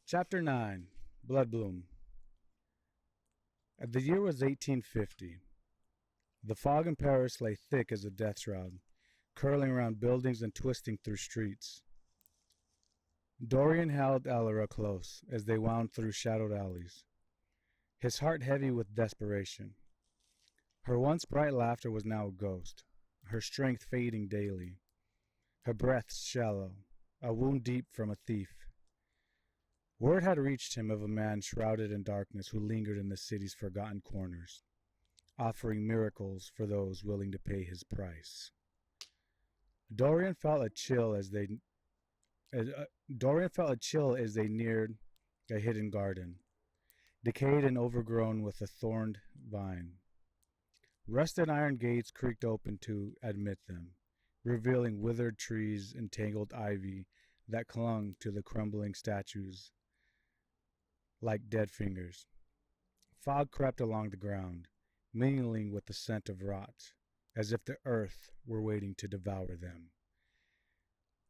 Chapter 9 Blood Bloom. The year was 1850. The fog in Paris lay thick as a death shroud, curling around buildings and twisting through streets. Dorian held Elora close as they wound through shadowed alleys, his heart heavy with desperation. Her once bright laughter was now a ghost, her strength fading daily, her breath shallow, a wound deep from a thief. Word had reached him of a man shrouded in darkness who lingered in the city's forgotten corners, offering miracles for those willing to pay his price. Dorian felt a chill as they neared a hidden garden, decayed and overgrown with a thorned vine. Rusted iron gates creaked open to admit them, revealing withered trees and tangled ivy that clung to the crumbling statues like dead fingers. Fog crept along the ground, mingling with the scent of rot, as if the earth were waiting to devour them.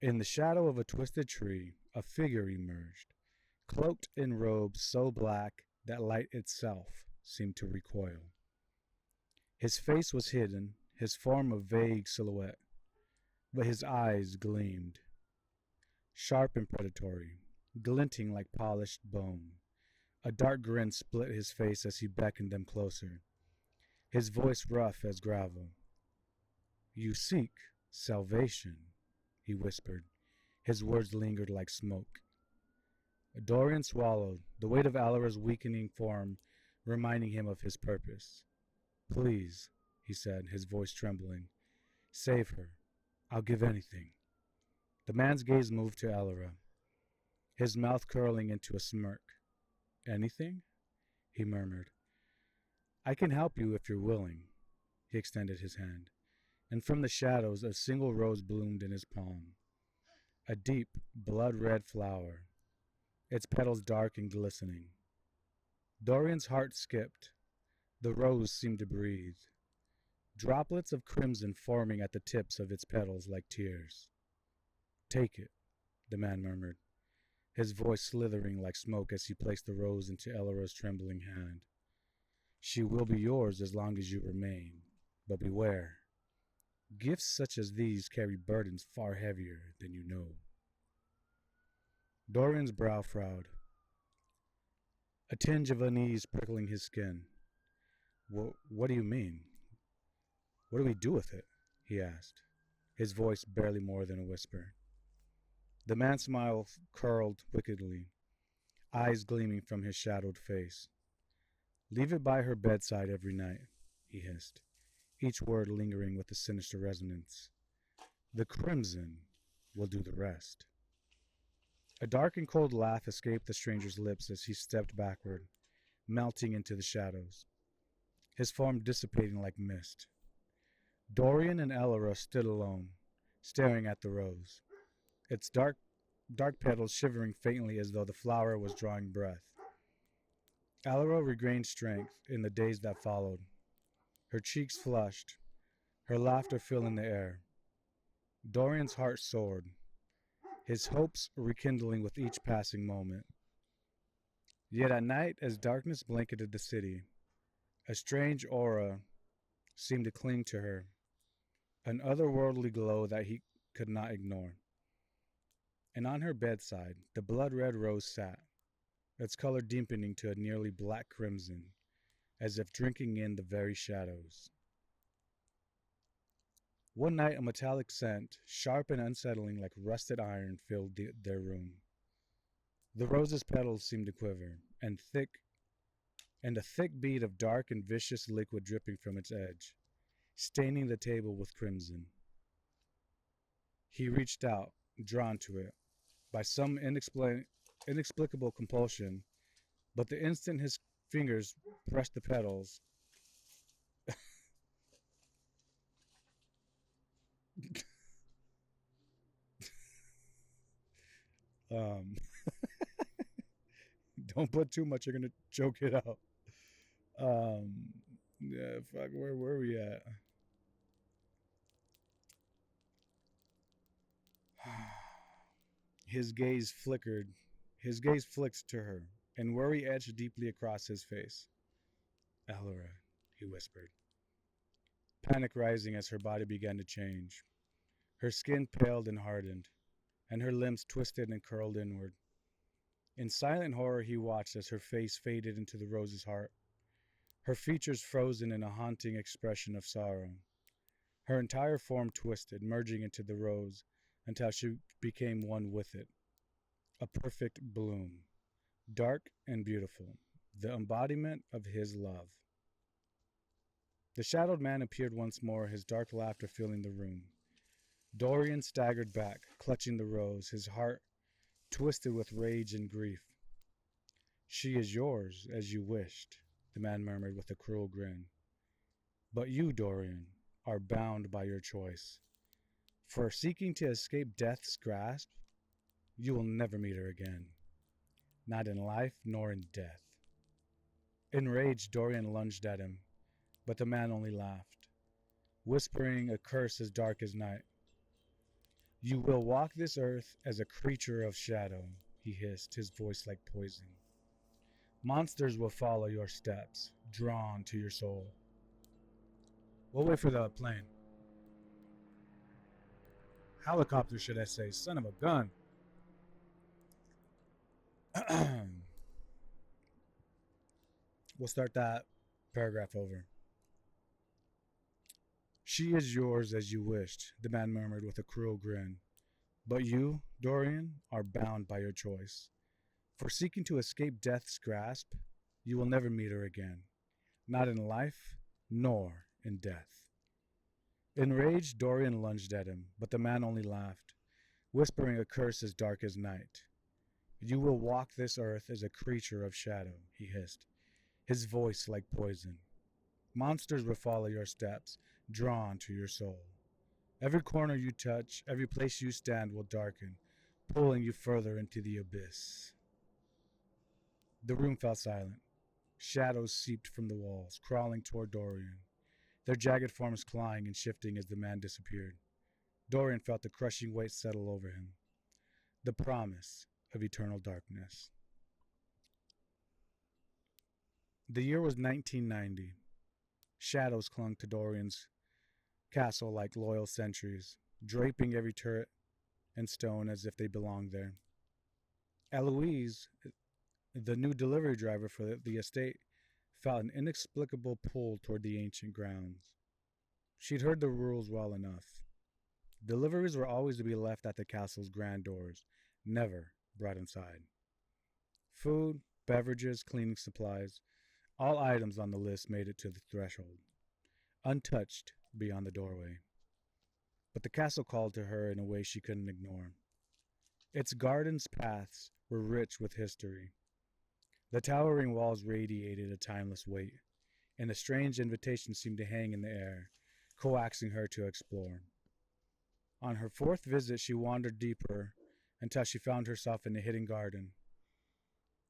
In the shadow of a twisted tree, a figure emerged, cloaked in robes so black that light itself seemed to recoil. His face was hidden, his form a vague silhouette, but his eyes gleamed, sharp and predatory, glinting like polished bone. A dark grin split his face as he beckoned them closer, his voice rough as gravel. "You seek salvation," he whispered. His words lingered like smoke. Dorian swallowed, the weight of Elora's weakening form reminding him of his purpose. "Please," he said, his voice trembling. "Save her. I'll give anything." The man's gaze moved to Elora, his mouth curling into a smirk. "Anything?" he murmured. "I can help you if you're willing." He extended his hand, and from the shadows a single rose bloomed in his palm. A deep, blood-red flower, its petals dark and glistening. Dorian's heart skipped. The rose seemed to breathe, droplets of crimson forming at the tips of its petals like tears. "Take it," the man murmured, his voice slithering like smoke as he placed the rose into Elora's trembling hand. "She will be yours as long as you remain, but beware. Gifts such as these carry burdens far heavier than you know." Dorian's brow frowned, a tinge of unease prickling his skin. What do you mean? What do we do with it?" he asked, his voice barely more than a whisper. The man's smile curled wickedly, eyes gleaming from his shadowed face. "Leave it by her bedside every night," he hissed, each word lingering with a sinister resonance. "The crimson will do the rest." A dark and cold laugh escaped the stranger's lips as he stepped backward, melting into the shadows, his form dissipating like mist. Dorian and Elora stood alone, staring at the rose, its dark petals shivering faintly as though the flower was drawing breath. Elora regained strength in the days that followed, her cheeks flushed, her laughter filling the air. Dorian's heart soared, his hopes rekindling with each passing moment. Yet at night, as darkness blanketed the city, a strange aura seemed to cling to her, an otherworldly glow that he could not ignore. And on her bedside, the blood-red rose sat, its color deepening to a nearly black crimson, as if drinking in the very shadows. One night, a metallic scent, sharp and unsettling like rusted iron, filled their room. The rose's petals seemed to quiver, and a thick bead of dark and vicious liquid dripping from its edge, staining the table with crimson. He reached out, drawn to it, by some inexplicable compulsion, but the instant his fingers pressed the petals, um, don't put too much, you're gonna choke it out. Yeah, fuck, where were we at? His gaze flickered, His gaze flicked to her, and worry etched deeply across his face. Elora, he whispered, panic rising as her body began to change. Her skin paled and hardened, and her limbs twisted and curled inward. In silent horror, he watched as her face faded into the rose's heart, her features frozen in a haunting expression of sorrow. Her entire form twisted, merging into the rose until she became one with it, a perfect bloom, dark and beautiful, the embodiment of his love. The shadowed man appeared once more, his dark laughter filling the room. Dorian staggered back, clutching the rose, his heart twisted with rage and grief. She is yours, as you wished, the man murmured with a cruel grin. But you, Dorian, are bound by your choice. For seeking to escape death's grasp, you will never meet her again, not in life nor in death. Enraged, Dorian lunged at him, but the man only laughed, whispering a curse as dark as night. You will walk this earth as a creature of shadow, he hissed, his voice like poison. Monsters will follow your steps, drawn to your soul. We'll wait for the plane. Helicopter, should I say? Son of a gun. We'll start that paragraph over. She is yours as you wished, the man murmured with a cruel grin. But you, Dorian, are bound by your choice. For seeking to escape death's grasp, you will never meet her again, not in life nor in death. Enraged, Dorian lunged at him, but the man only laughed, whispering a curse as dark as night. You will walk this earth as a creature of shadow, he hissed, his voice like poison. Monsters will follow your steps, drawn to your soul. Every corner you touch, every place you stand will darken, pulling you further into the abyss. The room fell silent. Shadows seeped from the walls, crawling toward Dorian, their jagged forms clawing and shifting as the man disappeared. Dorian felt the crushing weight settle over him, the promise of eternal darkness. The year was 1990. Shadows clung to Dorian's castle like loyal sentries, draping every turret and stone as if they belonged there. Eloise, the new delivery driver for the estate, felt an inexplicable pull toward the ancient grounds. She'd heard the rules well enough. Deliveries were always to be left at the castle's grand doors, never brought inside. Food, beverages, cleaning supplies, all items on the list made it to the threshold, untouched beyond the doorway. But the castle called to her in a way she couldn't ignore. Its gardens' paths were rich with history. The towering walls radiated a timeless weight, and a strange invitation seemed to hang in the air, coaxing her to explore. On her fourth visit, she wandered deeper until she found herself in a hidden garden,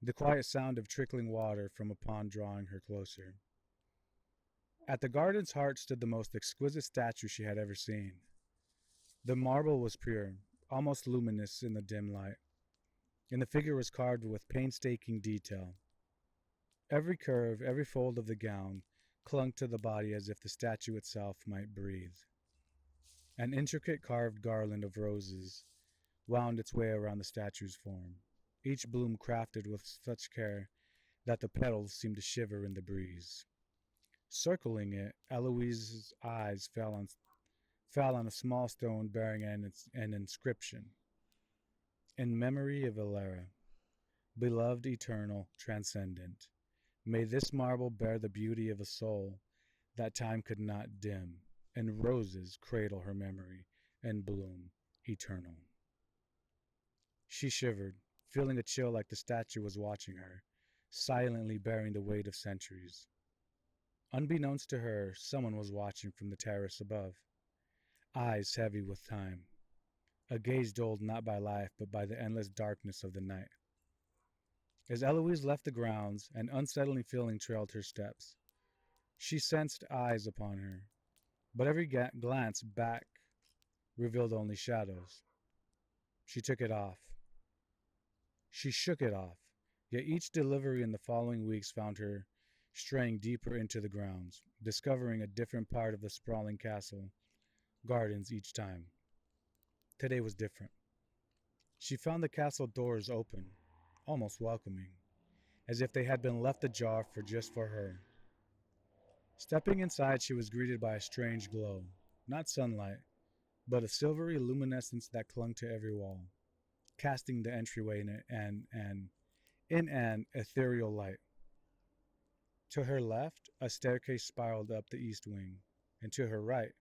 the quiet sound of trickling water from a pond drawing her closer. At the garden's heart stood the most exquisite statue she had ever seen. The marble was pure, almost luminous in the dim light, and the figure was carved with painstaking detail. Every curve, every fold of the gown clung to the body as if the statue itself might breathe. An intricate carved garland of roses wound its way around the statue's form, each bloom crafted with such care that the petals seemed to shiver in the breeze. Circling it, Eloise's eyes fell on a small stone bearing an inscription. In memory of Ilera, beloved, eternal, transcendent, may this marble bear the beauty of a soul that time could not dim, and roses cradle her memory and bloom eternal. She shivered, feeling a chill like the statue was watching her, silently bearing the weight of centuries. Unbeknownst to her, someone was watching from the terrace above, eyes heavy with time, a gaze dulled not by life but by the endless darkness of the night. As Eloise left the grounds, an unsettling feeling trailed her steps. She sensed eyes upon her, but every glance back revealed only shadows. She took it off. She shook it off, yet each delivery in the following weeks found her straying deeper into the grounds, discovering a different part of the sprawling castle gardens each time. Today was different. She found the castle doors open, almost welcoming, as if they had been left ajar just for her. Stepping inside, she was greeted by a strange glow, not sunlight, but a silvery luminescence that clung to every wall, casting the entryway in an ethereal light. To her left, a staircase spiraled up the east wing, and to her right,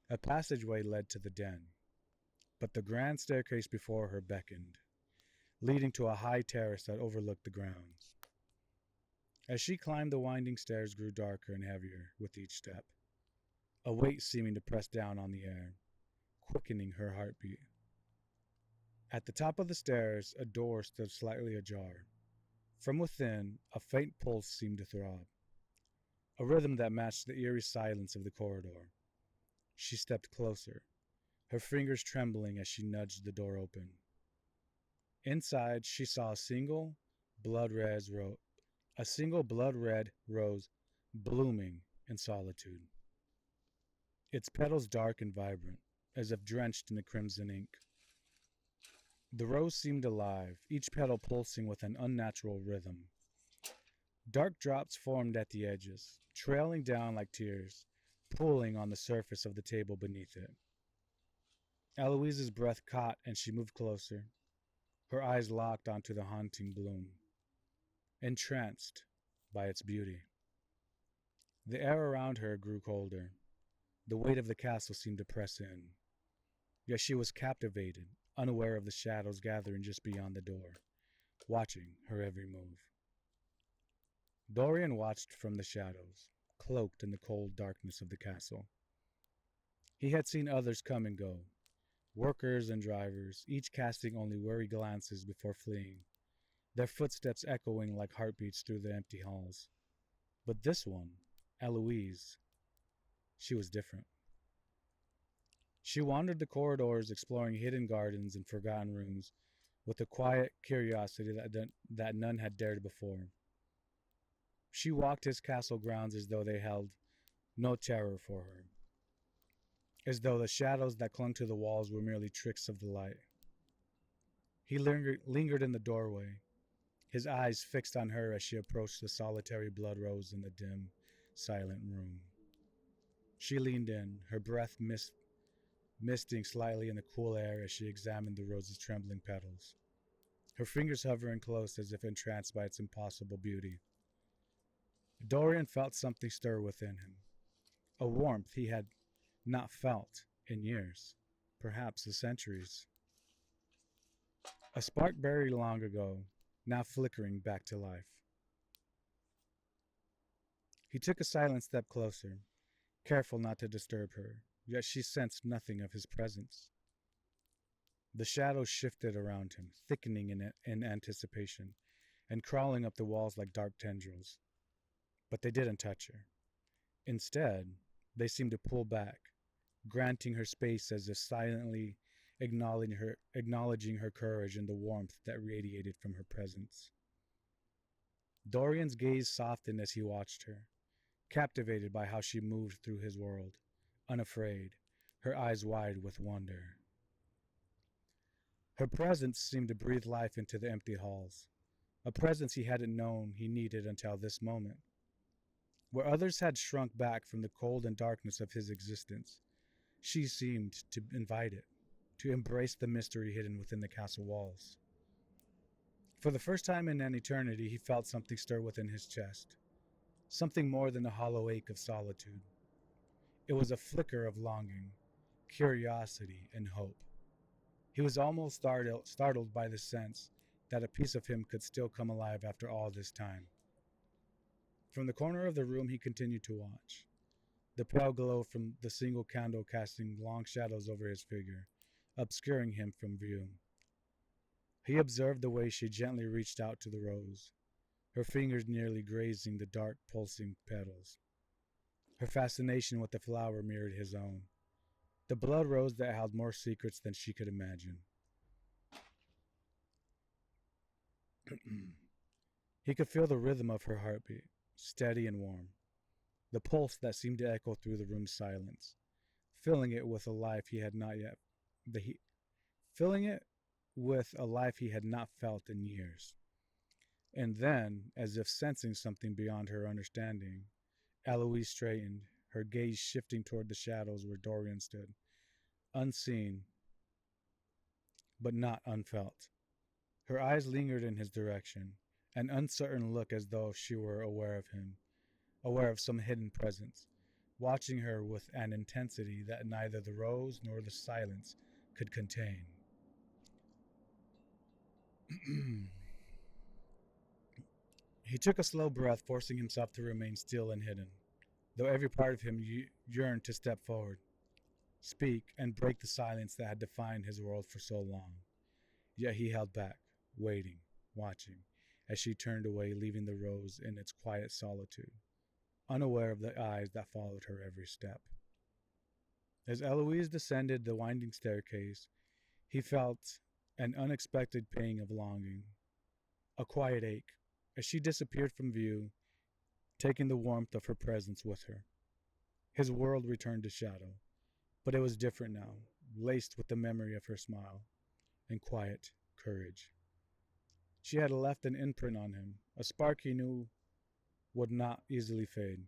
a passageway led to the den. But the grand staircase before her beckoned, leading to a high terrace that overlooked the grounds. As she climbed, the winding stairs grew darker and heavier with each step, a weight seeming to press down on the air, quickening her heartbeat. At the top of the stairs, a door stood slightly ajar. From within, a faint pulse seemed to throb, a rhythm that matched the eerie silence of the corridor. She stepped closer, her fingers trembling as she nudged the door open. Inside, she saw a single blood red rose blooming in solitude, its petals dark and vibrant, as if drenched in a crimson ink. The rose seemed alive, each petal pulsing with an unnatural rhythm. Dark drops formed at the edges, trailing down like tears, pooling on the surface of the table beneath it. Eloise's breath caught and she moved closer, her eyes locked onto the haunting bloom, entranced by its beauty. The air around her grew colder. The weight of the castle seemed to press in. Yet she was captivated, unaware of the shadows gathering just beyond the door, watching her every move. Dorian watched from the shadows, cloaked in the cold darkness of the castle. He had seen others come and go, workers and drivers, each casting only wary glances before fleeing, their footsteps echoing like heartbeats through the empty halls. But this one, Eloise, she was different. She wandered the corridors, exploring hidden gardens and forgotten rooms with a quiet curiosity that none had dared before. She walked his castle grounds as though they held no terror for her, as though the shadows that clung to the walls were merely tricks of the light. He lingered in the doorway, his eyes fixed on her as she approached the solitary blood rose in the dim, silent room. She leaned in, her breath misting slightly in the cool air as she examined the rose's trembling petals, her fingers hovering close as if entranced by its impossible beauty. Dorian felt something stir within him, a warmth he had not felt in years, perhaps centuries. A spark buried long ago, now flickering back to life. He took a silent step closer, careful not to disturb her, yet she sensed nothing of his presence. The shadows shifted around him, thickening in anticipation, and crawling up the walls like dark tendrils. But they didn't touch her. Instead, they seemed to pull back, granting her space as if silently acknowledging her courage and the warmth that radiated from her presence. Dorian's gaze softened as he watched her, captivated by how she moved through his world, unafraid, her eyes wide with wonder. Her presence seemed to breathe life into the empty halls, a presence he hadn't known he needed until this moment. Where others had shrunk back from the cold and darkness of his existence, she seemed to invite it, to embrace the mystery hidden within the castle walls. For the first time in an eternity, he felt something stir within his chest, something more than a hollow ache of solitude. It was a flicker of longing, curiosity, and hope. He was almost startled by the sense that a piece of him could still come alive after all this time. From the corner of the room he continued to watch, the pale glow from the single candle casting long shadows over his figure, obscuring him from view. He observed the way she gently reached out to the rose, her fingers nearly grazing the dark, pulsing petals. Her fascination with the flower mirrored his own, the blood rose that held more secrets than she could imagine. He could feel the rhythm of her heartbeat, steady and warm, the pulse that seemed to echo through the room's silence, filling it with a life he had not yet the he, filling it with a life he had not felt in years. And then, as if sensing something beyond her understanding, Eloise straightened, her gaze shifting toward the shadows where Dorian stood, unseen but not unfelt. Her eyes lingered in his direction, an uncertain look as though she were aware of him, aware of some hidden presence, watching her with an intensity that neither the rose nor the silence could contain. He took a slow breath, forcing himself to remain still and hidden, though every part of him yearned to step forward, speak, and break the silence that had defined his world for so long. Yet he held back, waiting, watching, as she turned away, leaving the rose in its quiet solitude, unaware of the eyes that followed her every step. As Eloise descended the winding staircase, he felt an unexpected pang of longing, a quiet ache, as she disappeared from view, taking the warmth of her presence with her. His world returned to shadow, but it was different now, laced with the memory of her smile and quiet courage. She had left an imprint on him, a spark he knew would not easily fade.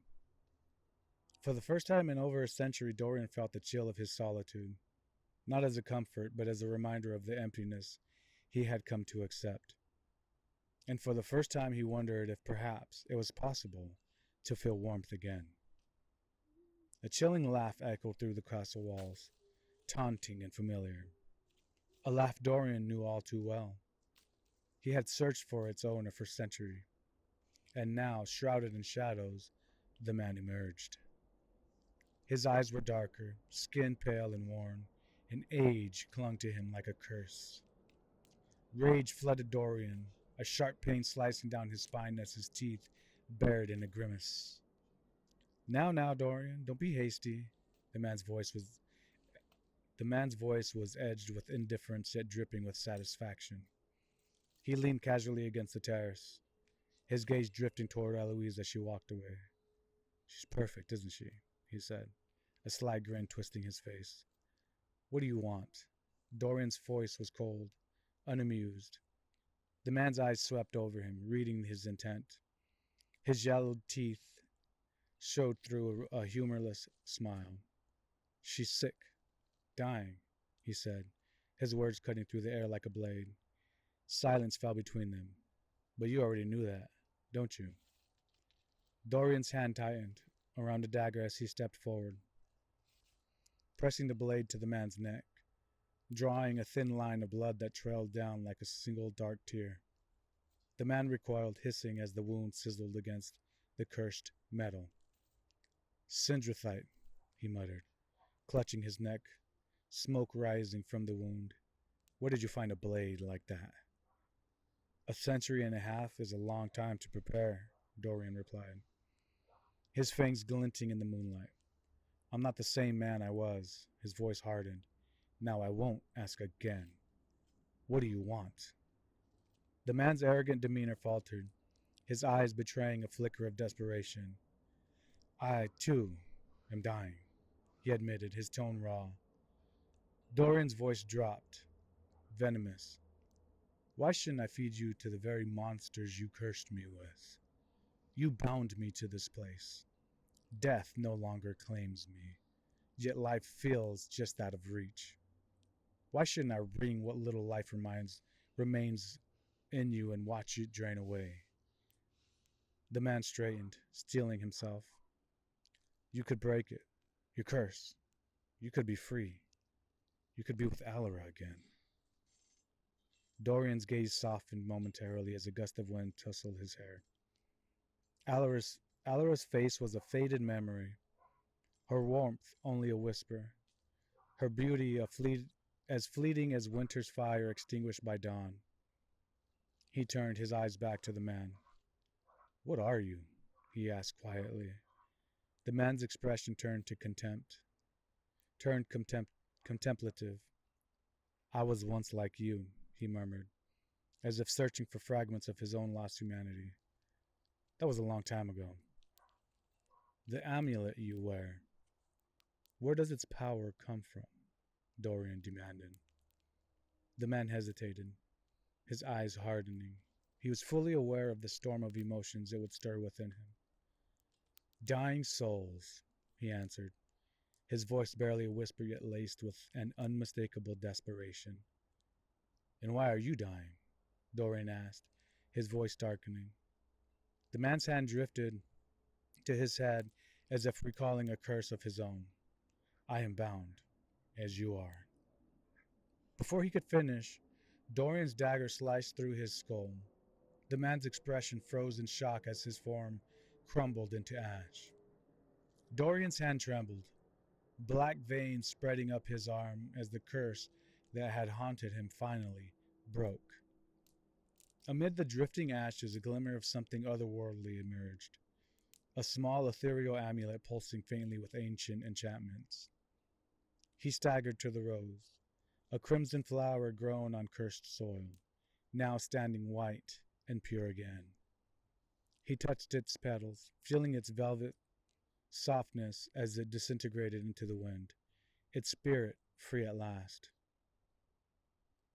For the first time in over a century, Dorian felt the chill of his solitude, not as a comfort, but as a reminder of the emptiness he had come to accept. And for the first time, he wondered if perhaps it was possible to feel warmth again. A chilling laugh echoed through the castle walls, taunting and familiar. A laugh Dorian knew all too well. He had searched for its owner for centuries, and now, shrouded in shadows, the man emerged. His eyes were darker, skin pale and worn, and age clung to him like a curse. Rage flooded Dorian, a sharp pain slicing down his spine as his teeth bared in a grimace. Now, Dorian, don't be hasty. The man's voice was the man's voice was edged with indifference yet dripping with satisfaction. He leaned casually against the terrace, his gaze drifting toward Eloise as she walked away. She's perfect, isn't she? He said, a sly grin twisting his face. What do you want? Dorian's voice was cold, unamused. The man's eyes swept over him, reading his intent. His yellowed teeth showed through a humorless smile. She's sick, dying, he said, his words cutting through the air like a blade. Silence fell between them. But you already knew that, don't you? Dorian's hand tightened around the dagger as he stepped forward, pressing the blade to the man's neck, drawing a thin line of blood that trailed down like a single dark tear. The man recoiled, hissing as the wound sizzled against the cursed metal. Syndrathite, he muttered, clutching his neck, smoke rising from the wound. Where did you find a blade like that? A century and a half is a long time to prepare, Dorian replied, his fangs glinting in the moonlight. I'm not the same man I was. His voice hardened. Now I won't ask again. What do you want? The man's arrogant demeanor faltered, his eyes betraying a flicker of desperation. I, too, am dying, he admitted, his tone raw. Dorian's voice dropped, venomous. Why shouldn't I feed you to the very monsters you cursed me with? You bound me to this place. Death no longer claims me, yet life feels just out of reach. Why shouldn't I wring what little life remains in you and watch it drain away? The man straightened, steeling himself. You could break it. Your curse. You could be free. You could be with Alara again. Dorian's gaze softened momentarily as a gust of wind tousled his hair. Alara's face was a faded memory, her warmth only a whisper, her beauty as fleeting as winter's fire extinguished by dawn. He turned his eyes back to the man. What are you? He asked quietly. The man's expression turned contemplative. I was once like you, he murmured, as if searching for fragments of his own lost humanity. That was a long time ago. The amulet you wear, where does its power come from? Dorian demanded. The man hesitated, his eyes hardening. He was fully aware of the storm of emotions it would stir within him. Dying souls, he answered, his voice barely a whisper yet laced with an unmistakable desperation. And why are you dying? Dorian asked, his voice darkening. The man's hand drifted to his head as if recalling a curse of his own. I am bound, as you are. Before he could finish, Dorian's dagger sliced through his skull. The man's expression froze in shock as his form crumbled into ash. Dorian's hand trembled, black veins spreading up his arm as the curse that had haunted him finally broke. Amid the drifting ashes, a glimmer of something otherworldly emerged. A small ethereal amulet pulsing faintly with ancient enchantments. He staggered to the rose, a crimson flower grown on cursed soil, now standing white and pure again. He touched its petals, feeling its velvet softness as it disintegrated into the wind, its spirit free at last.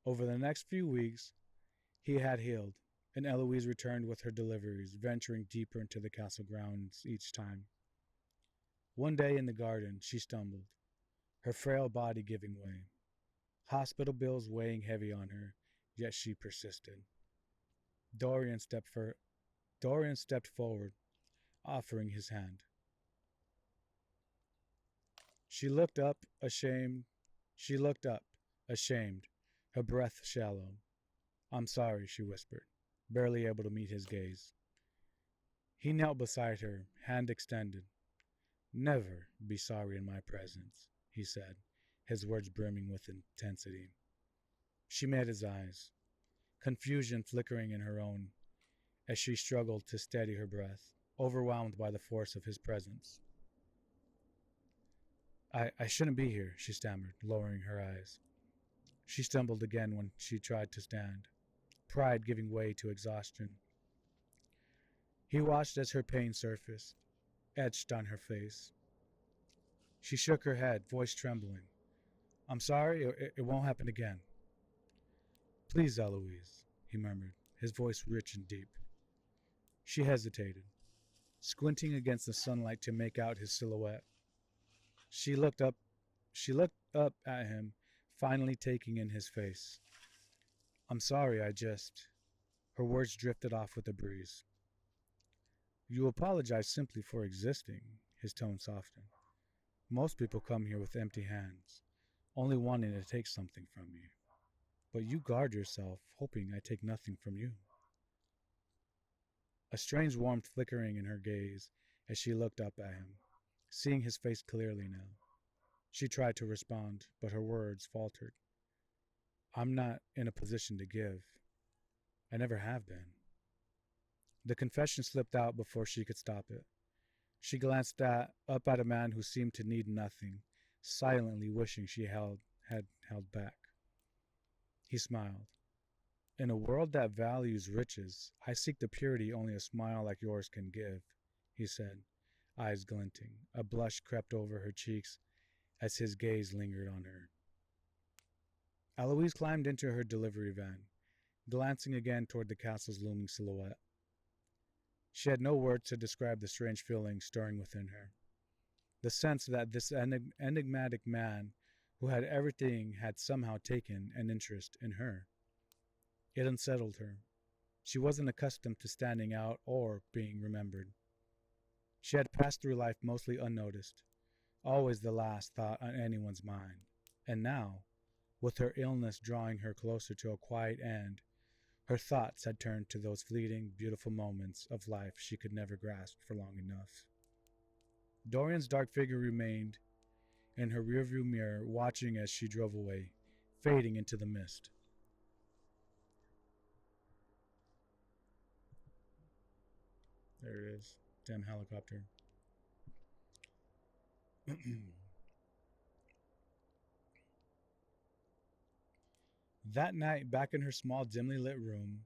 Over the next few weeks, he had healed, and Eloise returned with her deliveries, venturing deeper into the castle grounds each time. One day in the garden, she stumbled, her frail body giving way, hospital bills weighing heavy on her, yet she persisted. Dorian stepped, Dorian stepped forward, offering his hand. She looked up, ashamed. She looked up, ashamed, her breath shallow. I'm sorry, she whispered, barely able to meet his gaze. He knelt beside her, hand extended. Never be sorry in my presence, he said, his words brimming with intensity. She met his eyes, confusion flickering in her own, as she struggled to steady her breath, overwhelmed by the force of his presence. I shouldn't be here, she stammered, lowering her eyes. She stumbled again when she tried to stand, pride giving way to exhaustion. He watched as her pain surfaced, etched on her face. She shook her head, voice trembling. I'm sorry, it won't happen again. Please, Eloise, he murmured, his voice rich and deep. She hesitated, squinting against the sunlight to make out his silhouette. She looked up at him, finally taking in his face. I'm sorry, her words drifted off with the breeze. You apologize simply for existing, his tone softened. Most people come here with empty hands, only wanting to take something from you. But you guard yourself, hoping I take nothing from you. A strange warmth flickering in her gaze as she looked up at him, seeing his face clearly now. She tried to respond, but her words faltered. I'm not in a position to give. I never have been. The confession slipped out before she could stop it. She glanced up at a man who seemed to need nothing, silently wishing she had held back. He smiled. In a world that values riches, I seek the purity only a smile like yours can give, he said, eyes glinting. A blush crept over her cheeks as his gaze lingered on her. Eloise climbed into her delivery van, glancing again toward the castle's looming silhouette. She had no words to describe the strange feeling stirring within her. The sense that this enigmatic man who had everything had somehow taken an interest in her. It unsettled her. She wasn't accustomed to standing out or being remembered. She had passed through life mostly unnoticed, always the last thought on anyone's mind. And now, with her illness drawing her closer to a quiet end, her thoughts had turned to those fleeting, beautiful moments of life she could never grasp for long enough. Dorian's dark figure remained in her rearview mirror, watching as she drove away, fading into the mist. There it is. Damn helicopter. That night, back in her small, dimly lit room,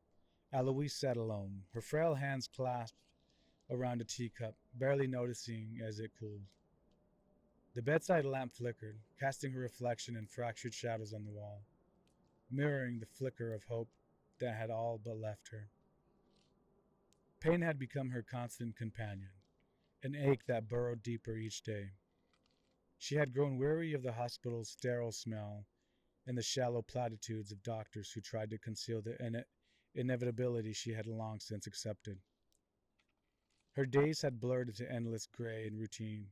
Eloise sat alone, her frail hands clasped around a teacup, barely noticing as it cooled. The bedside lamp flickered, casting her reflection in fractured shadows on the wall, mirroring the flicker of hope that had all but left her. Pain had become her constant companion, an ache that burrowed deeper each day. She had grown weary of the hospital's sterile smell and the shallow platitudes of doctors who tried to conceal the inevitability she had long since accepted. Her days had blurred into endless gray and routine.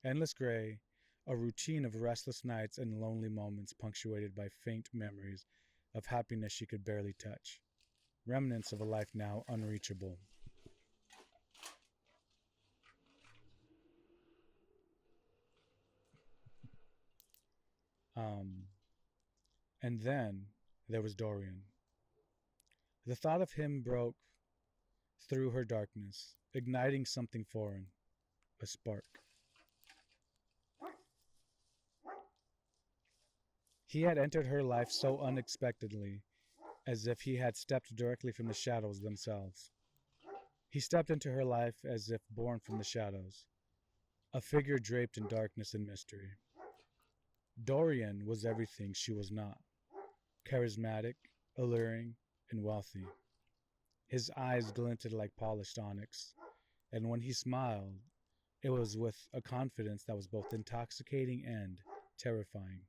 Endless gray, a routine of restless nights and lonely moments punctuated by faint memories of happiness she could barely touch, remnants of a life now unreachable. Um, and then there was Dorian. The thought of him broke through her darkness, igniting something foreign, a spark. He had entered her life so unexpectedly, as if he had stepped directly from the shadows themselves. He stepped into her life as if born from the shadows, a figure draped in darkness and mystery. Dorian was everything she was not: charismatic, alluring, and wealthy. His eyes glinted like polished onyx, and when he smiled, it was with a confidence that was both intoxicating and terrifying.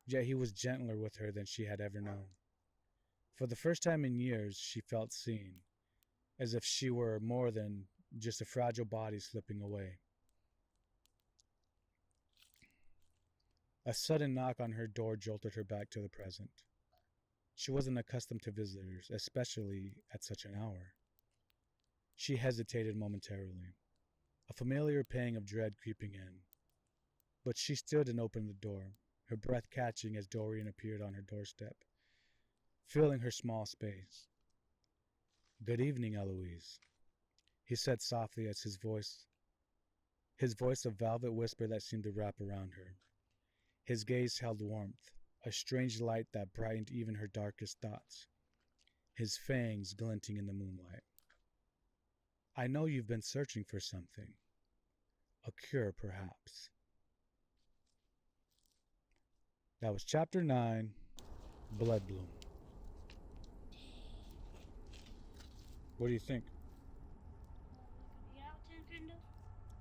Yet he was gentler with her than she had ever known. For the first time in years, she felt seen, as if she were more than just a fragile body slipping away. A sudden knock on her door jolted her back to the present. She wasn't accustomed to visitors, especially at such an hour. She hesitated momentarily, a familiar pang of dread creeping in. But she stood and opened the door, her breath catching as Dorian appeared on her doorstep, filling her small space. "Good evening, Eloise," he said softly as his voice a velvet whisper that seemed to wrap around her. His gaze held warmth, a strange light that brightened even her darkest thoughts, his fangs glinting in the moonlight. "I know you've been searching for something. A cure, perhaps." That was chapter 9, Blood Bloom. What do you think? Like an 8 out of 10, kind of.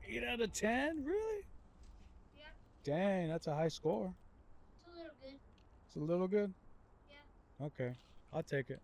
8 out of 10? Really? Yeah, Dang, that's a high score. it's a little good. It's a little good? Yeah. Okay, I'll take it.